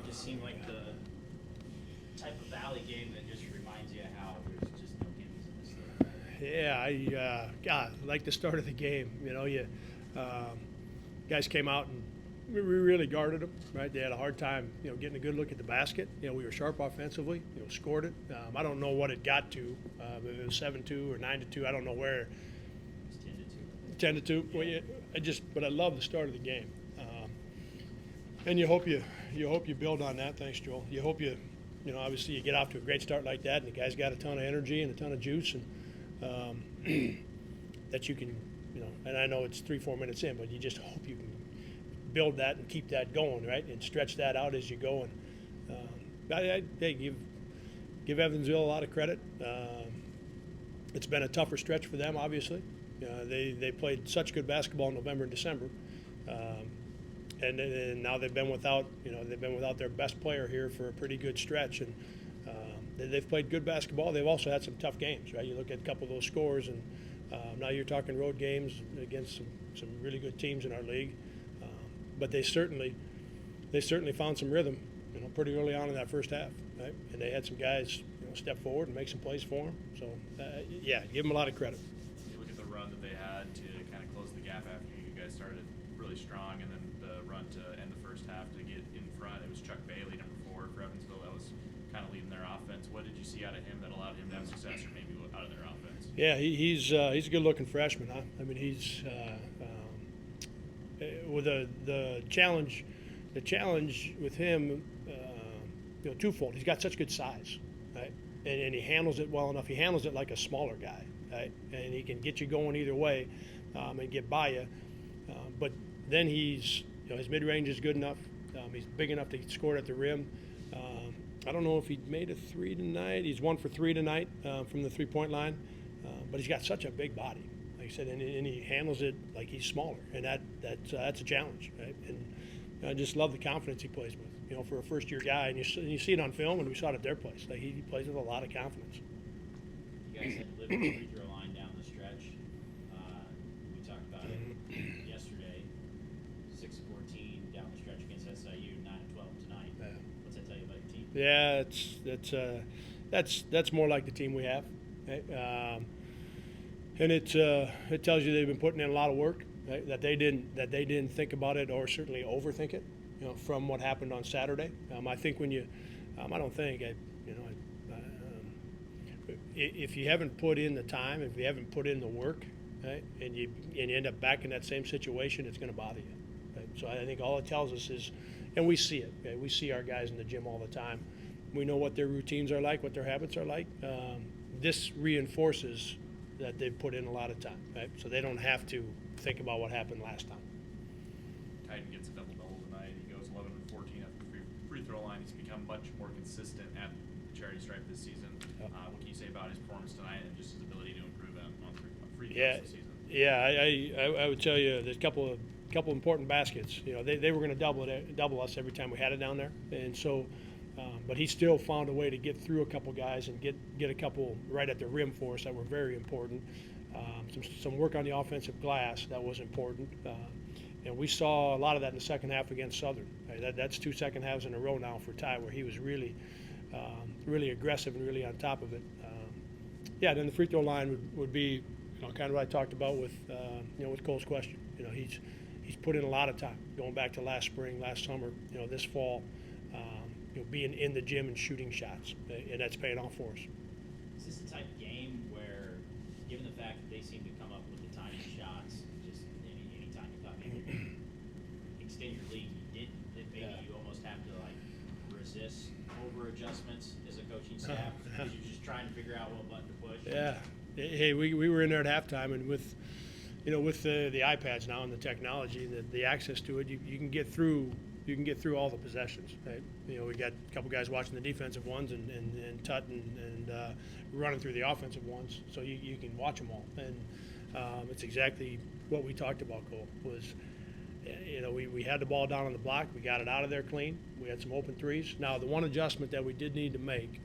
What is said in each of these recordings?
just seemed like the type of Valley game that just reminds you how there's just no gimmies in this thing. Yeah, God, like the start of the game. Um, guys came out and we really guarded them. Right, they had a hard time, getting a good look at the basket. We were sharp offensively. Scored it. I don't know what it got to. If it was 7-2 or 9-2. I don't know where. It's 10-2. 10-2. Yeah. Well, but I love the start of the game. And you hope you build on that. Thanks, Joel. You hope obviously you get off to a great start like that, and the guy's got a ton of energy and a ton of juice, and that you can, and I know it's 3-4 minutes in, but you just hope you can build that and keep that going, right, and stretch that out as you go. And I give Evansville a lot of credit. It's been a tougher stretch for them, obviously. They played such good basketball in November and December. And now they've been without their best player here for a pretty good stretch, and they've played good basketball. They've also had some tough games, right? You look at a couple of those scores, and now you're talking road games against some really good teams in our league. But they certainly found some rhythm, pretty early on in that first half, right? And they had some guys, step forward and make some plays for them. So give them a lot of credit. You look at the run that they had to kind of close the gap after you guys started really strong, and then the run to end the first half to get in front. It was Chuck Bailey, number 4 for Evansville, that was kind of leading their offense. What did you see out of him that allowed him to have success, or maybe out of their offense? Yeah, he's a good-looking freshman. Huh? I mean, he's with the challenge. The challenge with him, twofold. He's got such good size, right? And he handles it well enough. He handles it like a smaller guy, right? And he can get you going either way, and get by you. But then his mid-range is good enough. He's big enough to score at the rim. I don't know if he made a 3 tonight. He's 1 for 3 tonight from the three-point line. But he's got such a big body, like I said, and he handles it like he's smaller, and that's a challenge, right? And I just love the confidence he plays with. For a first-year guy, and you see it on film, and we saw it at their place. Like he plays with a lot of confidence. You guys had to live with the free throw line down the stretch. We talked about it yesterday. 6-14 down the stretch against SIU, 9-12 tonight. Yeah. What's that tell you about your team? Yeah, that's more like the team we have, right? And it tells you they've been putting in a lot of work, right? That they didn't think about it or certainly overthink it, from what happened on Saturday. I think when you, I don't think, if you haven't put in the time, if you haven't put in the work, right, and you end up back in that same situation, it's going to bother you. Right? So I think all it tells us is, and we see it. Okay? We see our guys in the gym all the time. We know what their routines are like, what their habits are like. This reinforces that they've put in a lot of time, right? So they don't have to think about what happened last time. Titan gets a double-double tonight. He goes 11 and 14 at the free throw line. He's become much more consistent at the charity stripe this season. Yep. What can you say about his performance tonight and just his ability to improve on free throws Yeah, this season? yeah. I would tell you there's a couple important baskets. They were going to double us every time we had it down there, and so. But he still found a way to get through a couple guys and get a couple right at the rim for us that were very important. Some work on the offensive glass that was important. And we saw a lot of that in the second half against Southern. Right? That's 2 second halves in a row now for Ty, where he was really aggressive and really on top of it. Then the free throw line would be kind of what I talked about with Cole's question. He's put in a lot of time going back to last spring, last summer, this fall. Being in the gym and shooting shots, and that's paying off for us. Is this the type of game where, given the fact that they seem to come up with the tiny shots, just any time you thought maybe you could extend your league, you didn't, that maybe you almost have to resist over adjustments as a coaching staff because you're just trying to figure out what button to push? Yeah. Hey, we were in there at halftime, and with the iPads now and the technology and the access to it, you can get through. You can get through all the possessions, right? We got a couple guys watching the defensive ones and Tut and running through the offensive ones, so you can watch them all. And it's exactly what we talked about, Cole, was, we had the ball down on the block. We got it out of there clean. We had some open threes. Now, the one adjustment that we did need to make,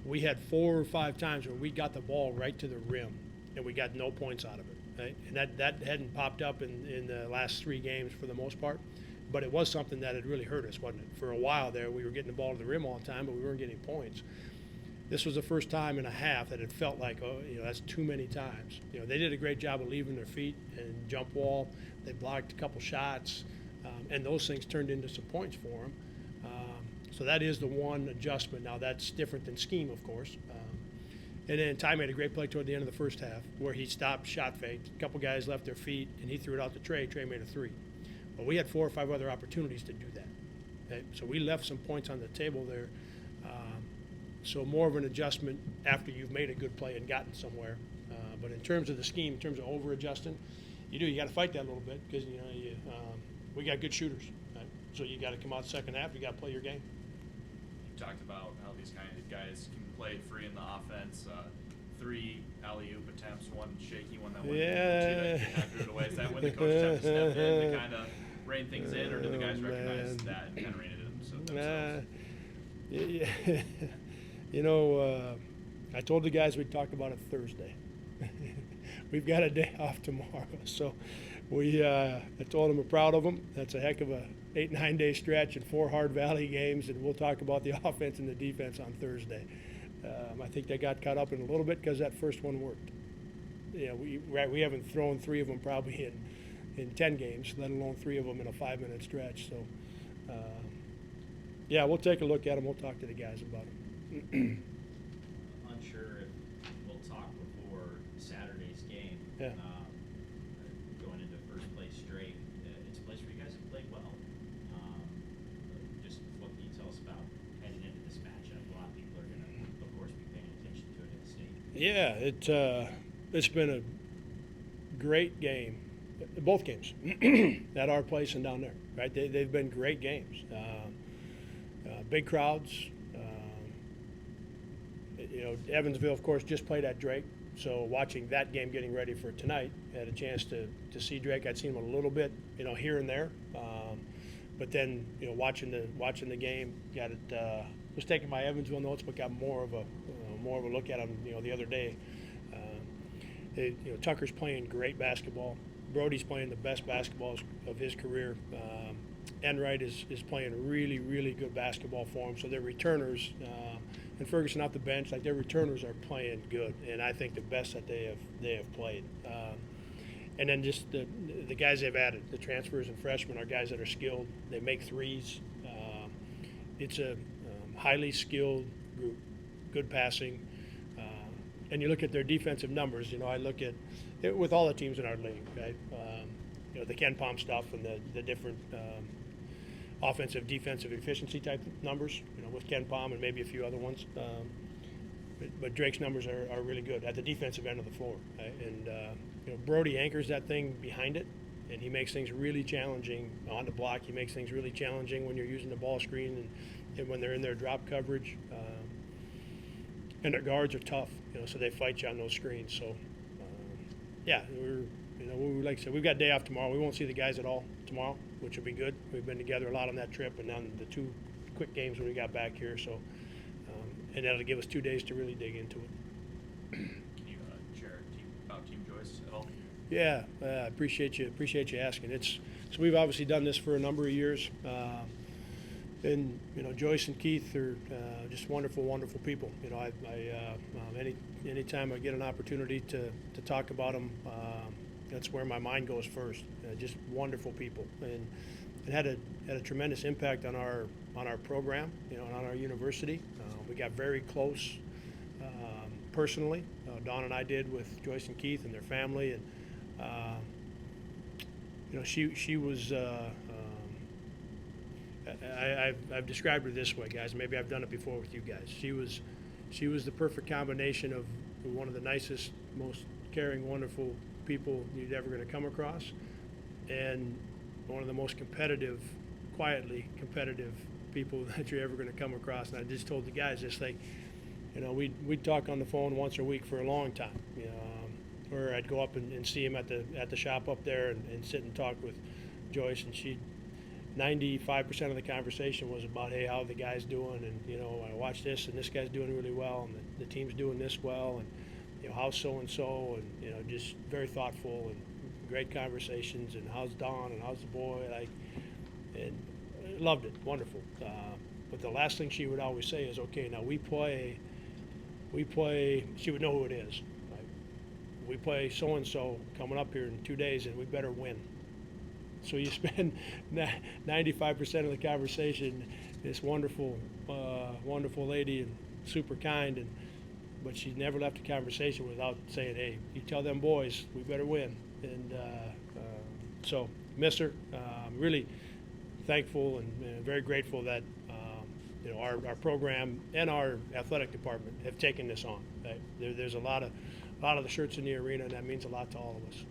we had 4 or 5 times where we got the ball right to the rim, and we got no points out of it, right? And that hadn't popped up in the last 3 games for the most part. but it was something that had really hurt us, wasn't it? For a while there, we were getting the ball to the rim all the time, but we weren't getting points. This was the first time in a half that it felt like, oh, that's too many times. They did a great job of leaving their feet and jump wall. They blocked a couple shots, and those things turned into some points for them. So that is the one adjustment. Now, that's different than scheme, of course. And then Ty made a great play toward the end of the first half where he stopped, shot faked. A couple guys left their feet, and he threw it out to Trey. Trey made a three. But we had 4 or 5 other opportunities to do that. Okay? So we left some points on the table there. So more of an adjustment after you've made a good play and gotten somewhere. But in terms of the scheme, in terms of over-adjusting, you got to fight that a little bit because, we got good shooters. Right? So you got to come out second half. You got to play your game. You talked about how these kind of guys can play free in the offense. 3 alley-oop attempts, 1 shaky one that went in, 2 that you kind of threw it away. Is that when the coaches have to step in to kind of rein things in, or do the guys recognize that and kind of rein it in themselves? I told the guys we'd talk about it Thursday. We've got a day off tomorrow, so I told them we're proud of them. That's a heck of a 8-9 day stretch and 4 hard Valley games, and we'll talk about the offense and the defense on Thursday. I think they got caught up in a little bit because that first one worked. We haven't thrown 3 of them probably in 10 games, let alone 3 of them in a 5-minute stretch. So, we'll take a look at them. We'll talk to the guys about it. Unsure if we'll talk before Saturday's game. Yeah. Going into first place straight, it's a place where you guys have played well. Just what can you tell us about heading into this matchup? A lot of people are going to, of course, be paying attention to it in the state. Yeah, it's been a great game, both games, at our place and down there. Right, they've been great games. Big crowds. Evansville, of course, just played at Drake. So watching that game, getting ready for tonight, had a chance to see Drake. I'd seen him a little bit, here and there. But then, watching the game, got it. Was taking my Evansville notes, but got more of a look at him, the other day. Tucker's playing great basketball. Brody's playing the best basketball of his career. Enright is playing really, really good basketball for him. So their returners, and Ferguson off the bench, their returners are playing good, and I think the best that they have played. And then just the guys they've added, the transfers and freshmen, are guys that are skilled. They make threes. It's a highly skilled group, good passing. And you look at their defensive numbers. I look at it with all the teams in our league. Okay? The Ken Palm stuff and the different offensive, defensive efficiency type numbers. With Ken Palm and maybe a few other ones. But Drake's numbers are really good at the defensive end of the floor. Right? And Brody anchors that thing behind it, and he makes things really challenging on the block. He makes things really challenging when you're using the ball screen and when they're in their drop coverage. And their guards are tough, so they fight you on those screens. So, like I said, we've got a day off tomorrow. We won't see the guys at all tomorrow, which will be good. We've been together a lot on that trip, and then the 2 quick games when we got back here. So, and that'll give us 2 days to really dig into it. Can you share about Team Joyce at all? Yeah, I appreciate you asking. So we've obviously done this for a number of years. And Joyce and Keith are just wonderful, wonderful people. Anytime I get an opportunity to talk about them, that's where my mind goes first. Just wonderful people, and had a tremendous impact on our program, and on our university. We got very close personally. Dawn and I did with Joyce and Keith and their family, and she was. I've described her this way, guys. Maybe I've done it before with you guys. She was the perfect combination of one of the nicest, most caring, wonderful people you're ever going to come across, and one of the most quietly competitive people that you're ever going to come across. And I just told the guys this, we'd talk on the phone once a week for a long time, or I'd go up and see him at the shop up there and sit and talk with Joyce, and 95% of the conversation was about, hey, how are the guys doing? And, I watch this, and this guy's doing really well, and the team's doing this well, and, how's so-and-so, and, just very thoughtful and great conversations, and how's Dawn, and how's the boy, and loved it, wonderful. But the last thing she would always say is, okay, now we play, she would know who it is. Like, we play so-and-so coming up here in 2 days, and we better win. So you spend 95% of the conversation, this wonderful, wonderful lady and super kind, but she never left the conversation without saying, hey, you tell them boys, we better win. And so miss her. Really thankful and very grateful that our program and our athletic department have taken this on. Right? There's a lot of the shirts in the arena, and that means a lot to all of us.